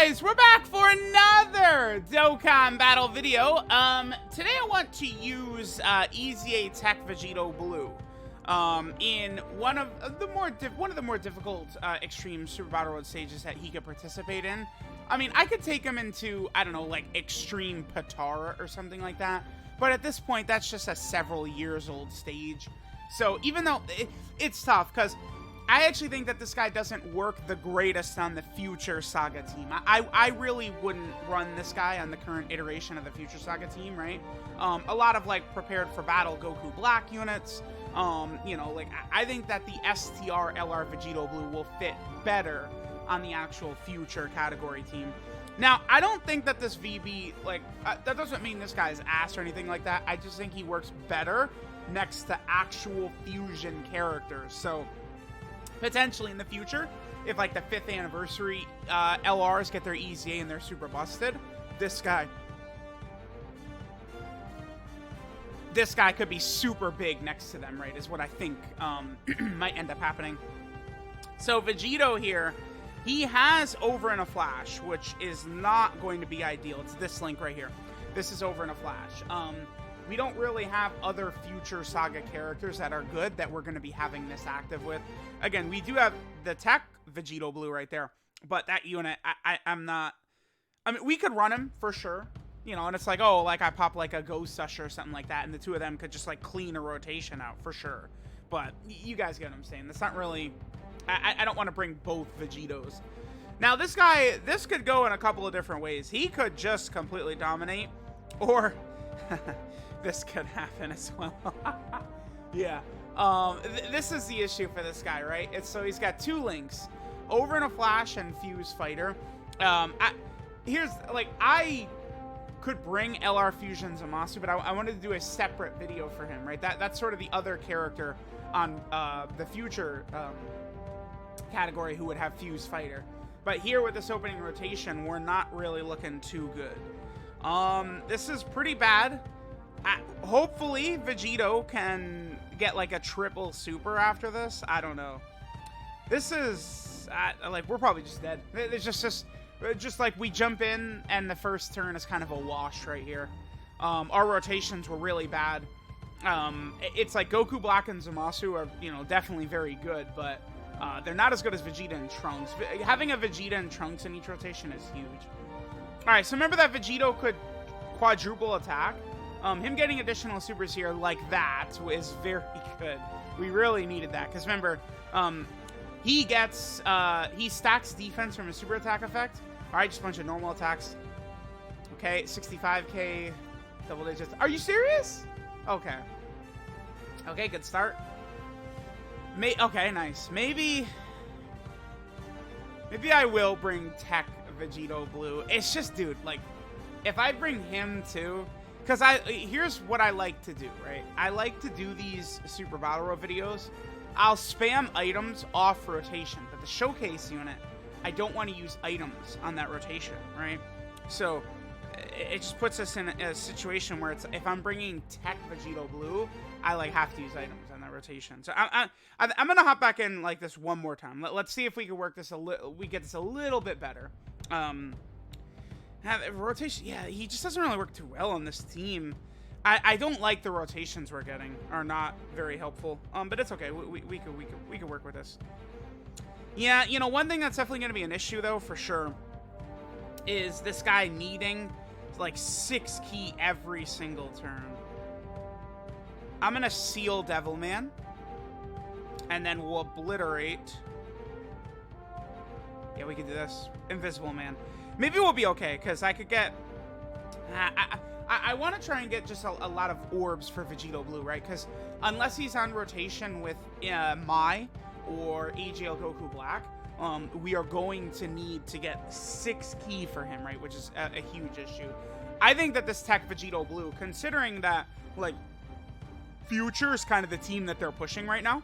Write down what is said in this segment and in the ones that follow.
guys, we're back for another Dokkan battle video. Today I want to use EZA TEQ VEGITO Blue in one of the more difficult extreme Super Battle Road stages that he could participate in. I mean, I could take him into, I don't know, like Extreme Patara or something like that. But at this point, that's just a several years old stage. So even though it's tough, because I actually think that this guy doesn't work the greatest on the future Saga team. I really wouldn't run this guy on the current iteration of the future Saga team, right? A lot of like prepared for battle Goku Black units. You know, like I think that the STR LR Vegito Blue will fit better on the actual future category team. Now, I don't think that this VB, like, that doesn't mean this guy's ass or anything like that. I just think he works better next to actual fusion characters. So potentially in the future, if like the 5th anniversary LRs get their EZA and they're super busted, this guy could be super big next to them, right, is what I think might end up happening. So Vegito here, he has Over in a Flash, which is not going to be ideal. It's this link right here. This is Over in a Flash. We don't really have other future Saga characters that are good that we're going to be having this active with. Again, we do have the TEQ Vegito Blue right there, but that unit, I'm not... I mean, we could run him for sure, you know, and it's like, oh, like I pop like a Ghost Usher or something like that, and the two of them could just like clean a rotation out for sure. But you guys get what I'm saying. That's not really... I don't want to bring both Vegitos. Now, this guy, this could go in a couple of different ways. He could just completely dominate, or... this could happen as well. Yeah. This is the issue for this guy, right? So he's got two links, Over in a Flash and Fuse Fighter. Here's, like, I could bring LR Fusion Zamasu, but I wanted to do a separate video for him, right? That's sort of the other character on the future category who would have Fuse Fighter. But here with this opening rotation, we're not really looking too good. This is pretty bad. Hopefully Vegito can get like a triple super after this. I don't know. This is like, we're probably just dead. It's just like we jump in and the first turn is kind of a wash right here. Our rotations were really bad. It's like Goku Black and Zamasu are, you know, definitely very good, but they're not as good as Vegeta and Trunks. Having a Vegeta and Trunks in each rotation is huge. Alright, so remember that Vegito could quadruple attack? Him getting additional supers here like that is very good. We really needed that, because remember, he stacks defense from a super attack effect. Alright, just a bunch of normal attacks. Okay, 65k, double digits. Are you serious? Okay. Okay, good start. Okay, nice. Maybe I will bring TEQ Vegito Blue. It's just, dude, like, if I bring him too... Because here's what I like to do, right? I like to do these Super Battle Road videos. I'll spam items off rotation, but the showcase unit, I don't want to use items on that rotation, right? So it just puts us in a situation where it's, if I'm bringing TEQ Vegito Blue, I like have to use items on that rotation. So I'm gonna hop back in like this one more time. Let's see if we can work this we get this a little bit better. Rotation, yeah, he just doesn't really work too well on this team. I don't like the rotations we're getting, are not very helpful. But it's okay. We could work with this. Yeah, you know, one thing that's definitely going to be an issue though, for sure, is this guy needing like 6 key every single turn. I'm gonna seal Devilman, and then we'll obliterate. Yeah, we can do this. Invisible Man. Maybe we'll be okay, because I could get... I want to try and get just a lot of orbs for Vegito Blue, right? Because unless he's on rotation with Mai or AGL Goku Black, we are going to need to get 6 key for him, right? Which is a huge issue. I think that this TEQ Vegito Blue, considering that, like, Future is kind of the team that they're pushing right now,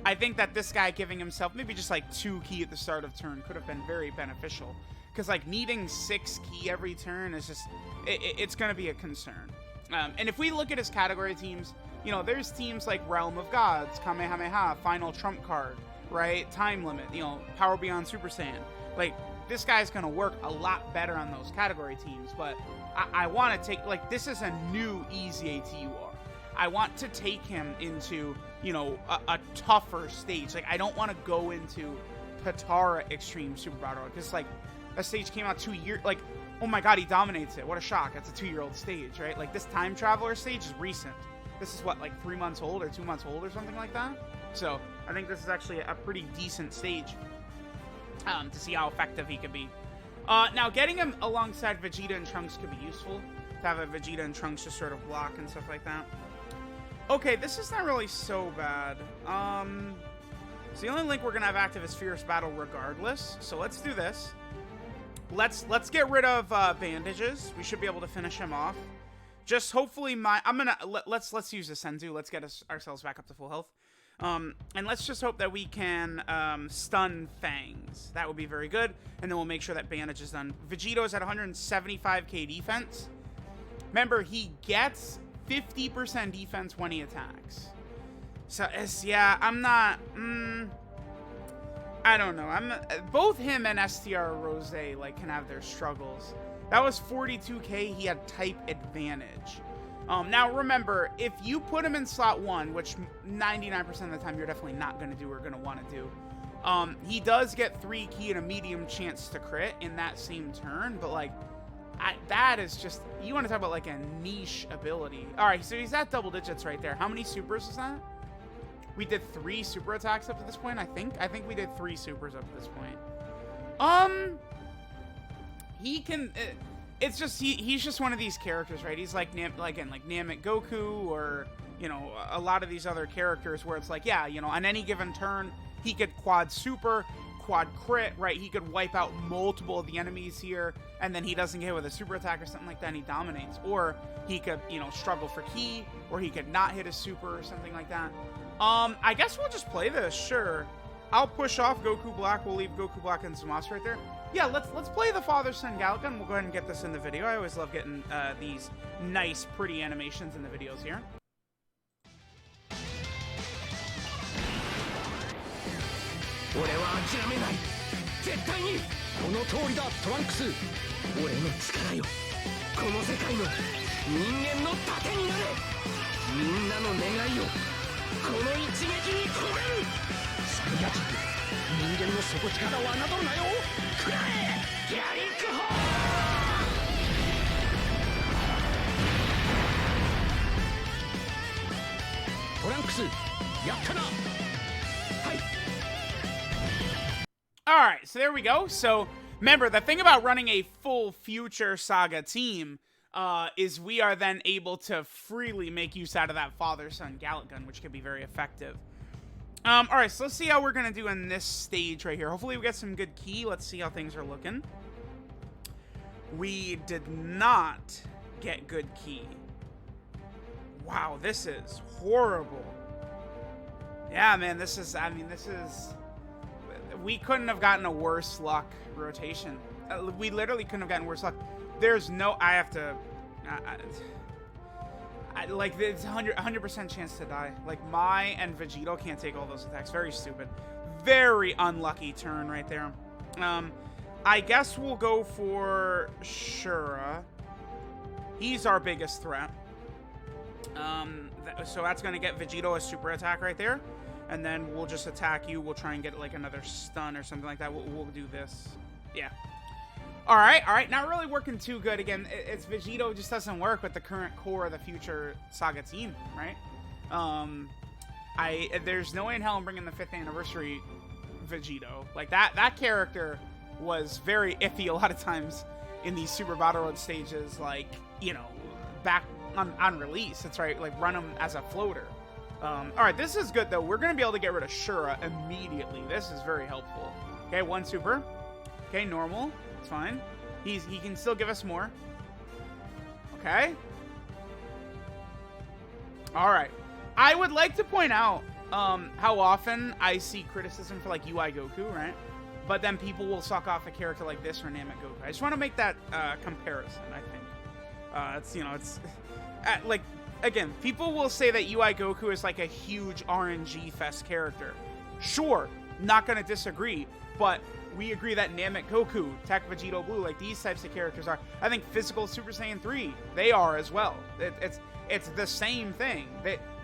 I think that this guy giving himself maybe just like 2 key at the start of turn could have been very beneficial. Because like needing 6 key every turn is just, it's going to be a concern. And if we look at his category teams, you know, there's teams like Realm of Gods, Kamehameha, Final Trump Card, right? Time limit, you know, power beyond Super Saiyan. Like, this guy's gonna work a lot better on those category teams, but I want to take, like, this is a new EZA TEQ. I want to take him into, you know, a tougher stage. Like, I don't want to go into Patara Extreme Super Battle, because, like, a stage came out 2 years, like, oh my god, he dominates it. What a shock. That's a 2-year-old stage, right? Like, this Time Traveler stage is recent. This is, what, like 3 months old or 2 months old or something like that? So, I think this is actually a pretty decent stage to see how effective he could be. Now, getting him alongside Vegeta and Trunks could be useful. To have a Vegeta and Trunks just sort of block and stuff like that. Okay, this is not really so bad. So the only link we're going to have active is Fierce Battle regardless. So let's do this. Let's get rid of bandages. We should be able to finish him off. Just hopefully let's use the Senzu. Let's get ourselves back up to full health. And let's just hope that we can stun Fangs. That would be very good. And then we'll make sure that bandage is done. Vegito is at 175k defense. Remember, he gets 50% defense when he attacks. So, yeah, I'm not... I don't know. Both him and STR Rose, like, can have their struggles. That was 42k. He had type advantage. Now, remember, if you put him in slot 1, which 99% of the time you're definitely not going to do or going to want to do, he does get 3 key and a medium chance to crit in that same turn, but, like, that is just... You want to talk about, like, a niche ability. All right, so he's at double digits right there. How many supers is that? We did 3 super attacks up to this point, I think. I think we did 3 supers up to this point. He can... It's just... He's just one of these characters, right? He's like Namek Goku, or, you know, a lot of these other characters where it's like, yeah, you know, on any given turn, he could quad super, quad crit, right? He could wipe out multiple of the enemies here, and then he doesn't get hit with a super attack or something like that, and he dominates. Or he could, you know, struggle for ki, or he could not hit a super or something like that. I guess we'll just play this, sure. I'll push off Goku Black. We'll leave Goku Black and Zamasu right there. Yeah, let's play the father-son Galick Gun. We'll go ahead and get this in the video. I always love getting these nice, pretty animations in the videos here. Alright, so there we go. So, remember, the thing about running a full Future Saga team is we are then able to freely make use out of that father-son Galick Gun, which can be very effective. Alright, so let's see how we're going to do in this stage right here. Hopefully we get some good ki. Let's see how things are looking. We did not get good ki. Wow, this is horrible. Yeah, man, this is... We couldn't have gotten a worse luck rotation. We literally couldn't have gotten worse luck. There's no... I have to... like, it's 100% chance to die. Like, Mai and Vegito can't take all those attacks. Very stupid. Very unlucky turn right there. I guess we'll go for Shura. He's our biggest threat. So that's going to get Vegito a super attack right there. And then we'll just attack you. We'll try and get, like, another stun or something like that. We'll do this. Yeah. Alright. Not really working too good. Again, it's Vegito just doesn't work with the current core of the Future Saga team, right? There's no way in hell I'm bringing the 5th anniversary Vegito. Like, that character was very iffy a lot of times in these Super Battle Road stages, like, you know, back on release. That's right, like, run him as a floater. Alright, this is good, though. We're going to be able to get rid of Shura immediately. This is very helpful. Okay, 1 super. Okay, normal. It's fine. He can still give us more. Okay. Alright. I would like to point out how often I see criticism for, like, UI Goku, right? But then people will suck off a character like this or Namek Goku. I just want to make that comparison, I think. It's, you know, it's... like, again, people will say that UI Goku is like a huge RNG fest character. Sure, not going to disagree, but we agree that Namek Goku, TEQ Vegito Blue, like these types of characters are. I think physical Super Saiyan 3, they are as well. It's the same thing.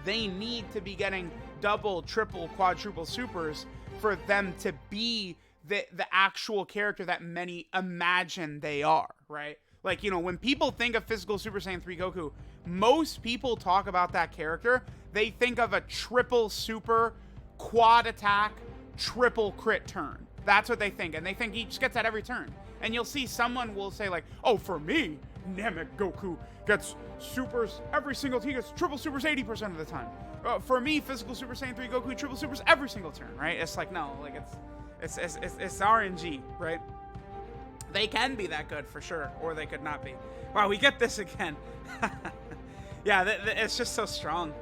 They need to be getting double, triple, quadruple supers for them to be the actual character that many imagine they are, right? Like, you know, when people think of physical Super Saiyan 3 Goku, most people talk about that character, they think of a triple super, quad attack, triple crit turn. That's what they think, and they think he just gets that every turn. And you'll see someone will say like, oh, for me, Namek Goku gets supers every single, he gets triple supers 80% of the time. For me, physical Super Saiyan 3 Goku triple supers every single turn, right? It's like, no, like it's RNG, right? They can be that good for sure, or they could not be. Wow, we get this again. Yeah, it's just so strong.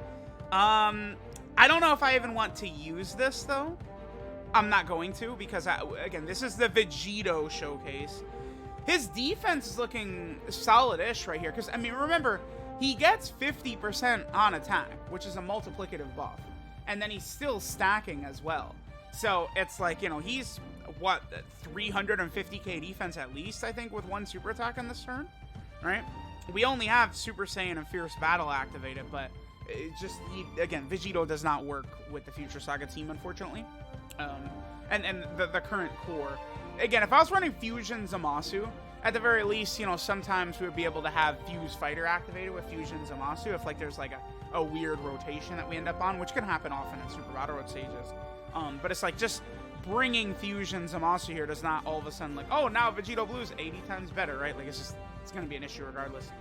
I don't know if I even want to use this though. I'm not going to, because again, this is the Vegito showcase. His defense is looking solid-ish right here, because I mean, remember, he gets 50% on attack, which is a multiplicative buff, and then he's still stacking as well. So it's like, you know, he's what, 350k defense at least, I think, with one super attack on this turn, right? We only have Super Saiyan and Fierce Battle activated, but it just, again, Vegito does not work with the Future Saga team, unfortunately. And the current core. Again, if I was running Fusion Zamasu, at the very least, you know, sometimes we would be able to have Fuse Fighter activated with Fusion Zamasu if, like, there's, like, a weird rotation that we end up on, which can happen often in Super Battle Road stages. But it's like, just bringing Fusion Zamasu here does not all of a sudden, like, oh, now Vegito Blue's 80 times better, right? Like, it's going to be an issue regardless.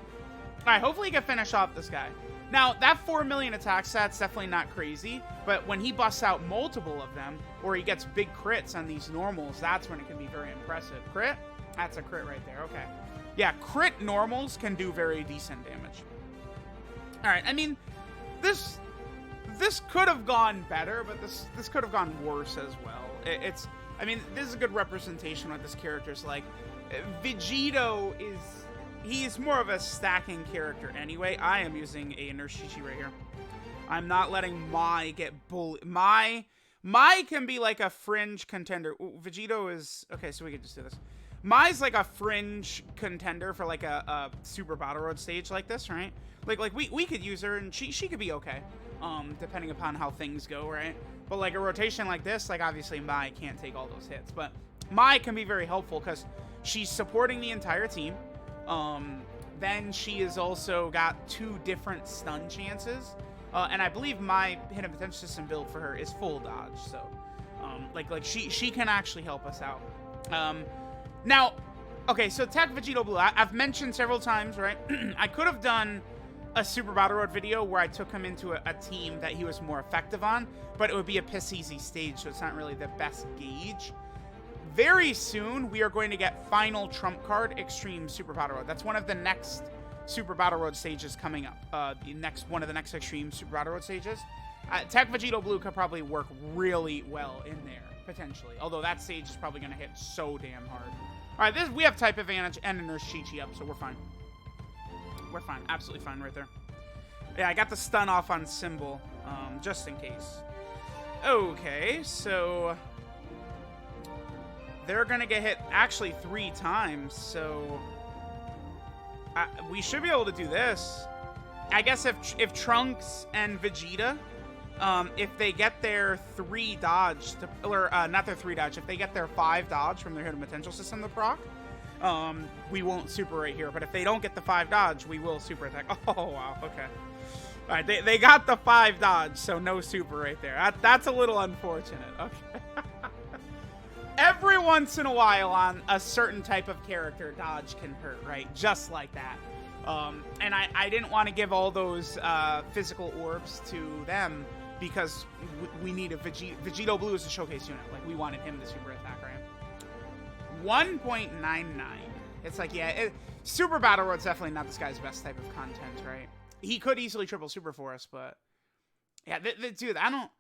All right, hopefully he can finish off this guy. Now, that 4 million attack stat's definitely not crazy, but when he busts out multiple of them, or he gets big crits on these normals, that's when it can be very impressive. Crit? That's a crit right there, okay. Yeah, crit normals can do very decent damage. All right, I mean, this could have gone better, but this could have gone worse as well. I mean, this is a good representation of what this character's like. Vegito he's more of a stacking character anyway. I am using a Nurse Chi-Chi right here. I'm not letting Mai get bullied. Mai can be like a fringe contender. Ooh, Vegito is... Okay, so we can just do this. Mai's like a fringe contender for like a Super Battle Road stage like this, right? Like we could use her and she could be okay. Depending upon how things go, right? But like a rotation like this, like obviously Mai can't take all those hits. But Mai can be very helpful because she's supporting the entire team. Then she has also got 2 different stun chances. And I believe my hidden potential system build for her is full dodge. So, like she can actually help us out. Now, okay, so TEQ Vegito Blue, I've mentioned several times, right? I could have done a Super Battle Road video where I took him into a team that he was more effective on, but it would be a piss easy stage, so it's not really the best gauge. Very soon, we are going to get Final Trump Card Extreme Super Battle Road. That's one of the next Super Battle Road stages coming up. One of the next Extreme Super Battle Road stages. TEQ Vegito Blue could probably work really well in there, potentially. Although that stage is probably going to hit so damn hard. All right, we have type advantage and a Nurse Chi-Chi up, so we're fine. We're fine. Absolutely fine right there. Yeah, I got the stun off on Symbol, just in case. Okay, so... they're going to get hit actually 3 times, so... we should be able to do this. I guess if Trunks and Vegeta, if they get their 3 dodge, or not their 3 dodge, if they get their 5 dodge from their hidden potential system to proc, we won't super right here. But if they don't get the 5 dodge, we will super attack. Oh, wow, okay. All right, they got the 5 dodge, so no super right there. That's a little unfortunate. Okay. Every once in a while on a certain type of character, dodge can hurt, right? Just like that. And I didn't want to give all those physical orbs to them because we need a Vegito Blue is a showcase unit. Like, we wanted him to super attack, right? 1.99. It's like, yeah, Super Battle Road's definitely not this guy's best type of content, right? He could easily triple super for us, but... yeah, dude, I don't...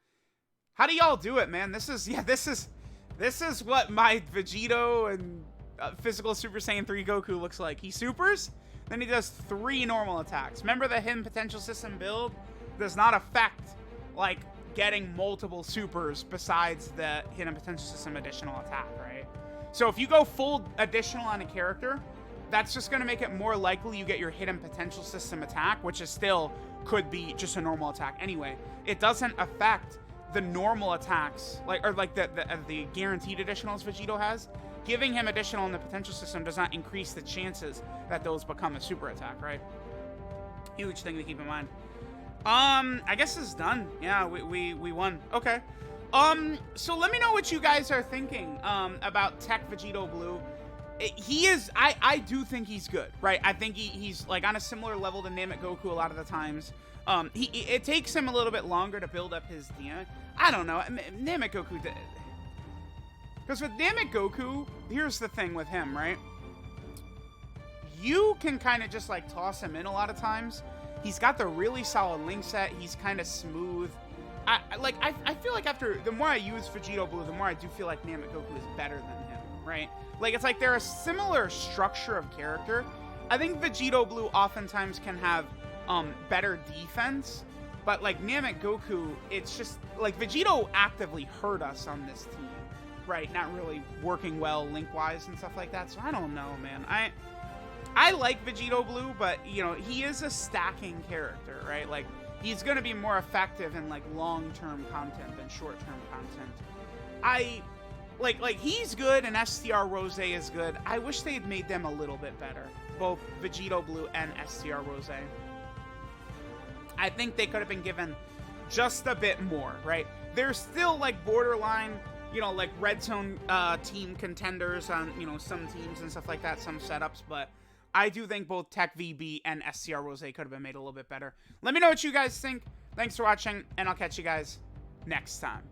how do y'all do it, man? This is what my Vegito and physical Super Saiyan 3 Goku looks like. He supers, then he does 3 normal attacks. Remember the hidden potential system build does not affect, like, getting multiple supers besides the hidden potential system additional attack, right? So if you go full additional on a character, that's just going to make it more likely you get your hidden potential system attack, which is still could be just a normal attack anyway. It doesn't affect the normal attacks, like the guaranteed additionals Vegito has. Giving him additional in the potential system does not increase the chances that those become a super attack, right? Huge thing to keep in mind. I guess it's done. Yeah, we won. Okay. So let me know what you guys are thinking about TEQ Vegito Blue. He is, I do think he's good, right? I think he's like on a similar level to Namek Goku a lot of the times. It takes him a little bit longer to build up his DNA. I don't know. Namek Goku did. Because with Namek Goku, here's the thing with him, right? You can kind of just like toss him in a lot of times. He's got the really solid link set. He's kind of smooth. I feel like after the more I use Vegito Blue, the more I do feel like Namek Goku is better than him, right? Like it's like they're a similar structure of character. I think Vegito Blue oftentimes can have better defense, but like Namek Goku, it's just like Vegito actively hurt us on this team, right? Not really working well link-wise and stuff like that. So I don't know, man. I like Vegito Blue, but you know, he is a stacking character, right? Like he's going to be more effective in like long-term content than short-term content. Like he's good and STR Rose is good. I wish they had made them a little bit better, both Vegito Blue and STR Rose. I think they could have been given just a bit more, right? They're still like borderline, you know, like red zone team contenders on, you know, some teams and stuff like that, some setups, but I do think both TEQ VB and STR Rose could have been made a little bit better. Let me know what you guys think. Thanks for watching, and I'll catch you guys next time.